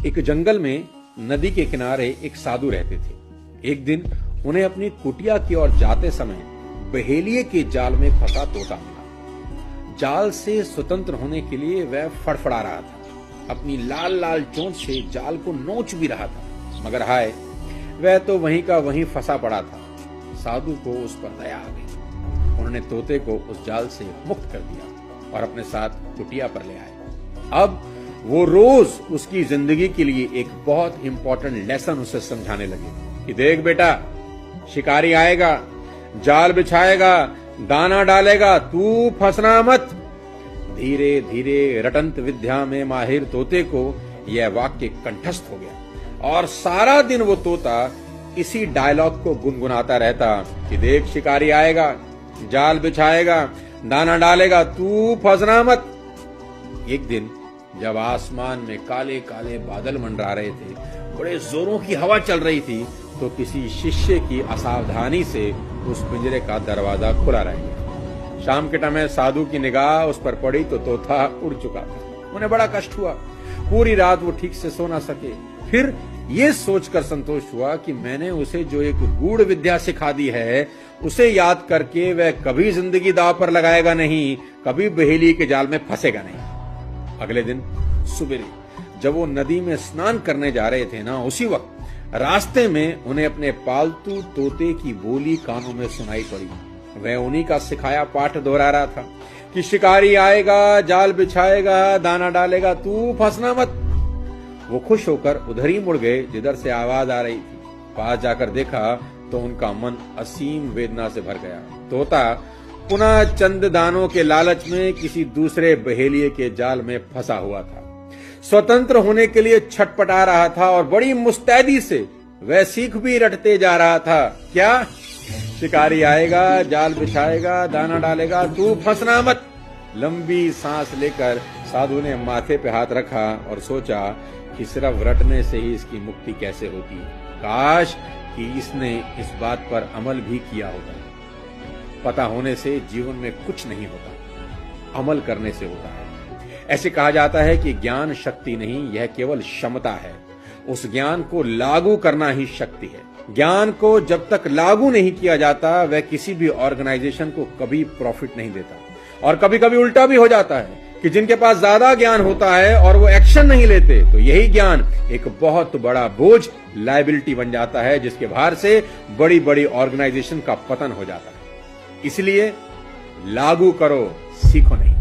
एक जंगल में नदी के किनारे एक साधु रहते थे। एक दिन उन्हें अपनी कुटिया की ओर जाते समय बहेलिये के जाल में फंसा तोता मिला। जाल से स्वतंत्र होने के लिए वह फड़फड़ा रहा था, अपनी लाल लाल चोंच से जाल को नोच भी रहा था, मगर हाय, वह तो वहीं का वहीं फंसा पड़ा था। साधु को उस पर दया आ गई। उन्होंने तोते को उस जाल से मुक्त कर दिया और अपने साथ कुटिया पर ले आए। अब वो रोज उसकी जिंदगी के लिए एक बहुत इंपॉर्टेंट लेसन उसे समझाने लगे कि देख बेटा, शिकारी आएगा, जाल बिछाएगा, दाना डालेगा, तू फंसना मत। धीरे धीरे रटंत विद्या में माहिर तोते को यह वाक्य कंठस्थ हो गया और सारा दिन वो तोता इसी डायलॉग को गुनगुनाता रहता कि देख, शिकारी आएगा, जाल बिछाएगा, दाना डालेगा, तू फंसना मत। एक दिन जब आसमान में काले काले बादल मंडरा रहे थे, बड़े जोरों की हवा चल रही थी, तो किसी शिष्य की असावधानी से उस पिंजरे का दरवाजा खुला रह गया। शाम के टाइम साधु की निगाह उस पर पड़ी तो तोता उड़ चुका था। उन्हें बड़ा कष्ट हुआ। पूरी रात वो ठीक से सो ना सके। फिर ये सोचकर संतोष हुआ कि मैंने उसे जो एक गूढ़ विद्या सिखा दी है, उसे याद करके वह कभी जिंदगी दांव पर लगाएगा नहीं, कभी बहेली के जाल में फंसेगा नहीं। अगले दिन सुबह जब वो नदी में स्नान करने जा रहे थे ना, उसी वक्त रास्ते में उन्हें अपने पालतू तोते की बोली कानों में सुनाई पड़ी। वह उन्हीं का सिखाया पाठ दोहरा रहा था कि शिकारी आएगा, जाल बिछाएगा, दाना डालेगा, तू फंसना मत। वो खुश होकर उधर ही मुड़ गए जिधर से आवाज आ रही थी। पास जाकर देखा तो उनका मन असीम वेदना से भर गया। तोता पुनः चंद दानों के लालच में किसी दूसरे बहेलिये के जाल में फंसा हुआ था। स्वतंत्र होने के लिए छटपटा रहा था और बड़ी मुस्तैदी से वह सीख भी रटते जा रहा था। क्या? शिकारी आएगा, जाल बिछाएगा, दाना डालेगा, तू फंसना मत। लंबी सांस लेकर साधु ने माथे पे हाथ रखा और सोचा कि सिर्फ रटने से ही इसकी मुक्ति कैसे होती। काश कि इसने इस बात पर अमल भी किया होता। पता होने से जीवन में कुछ नहीं होता, अमल करने से होता है। ऐसे कहा जाता है कि ज्ञान शक्ति नहीं, यह केवल क्षमता है। उस ज्ञान को लागू करना ही शक्ति है। ज्ञान को जब तक लागू नहीं किया जाता, वह किसी भी ऑर्गेनाइजेशन को कभी प्रॉफिट नहीं देता। और कभी कभी उल्टा भी हो जाता है कि जिनके पास ज्यादा ज्ञान होता है और वो एक्शन नहीं लेते, तो यही ज्ञान एक बहुत बड़ा बोझ, लायबिलिटी बन जाता है, जिसके भार से बड़ी बड़ी ऑर्गेनाइजेशन का पतन हो जाता है। इसलिए लागू करो, सीखो नहीं।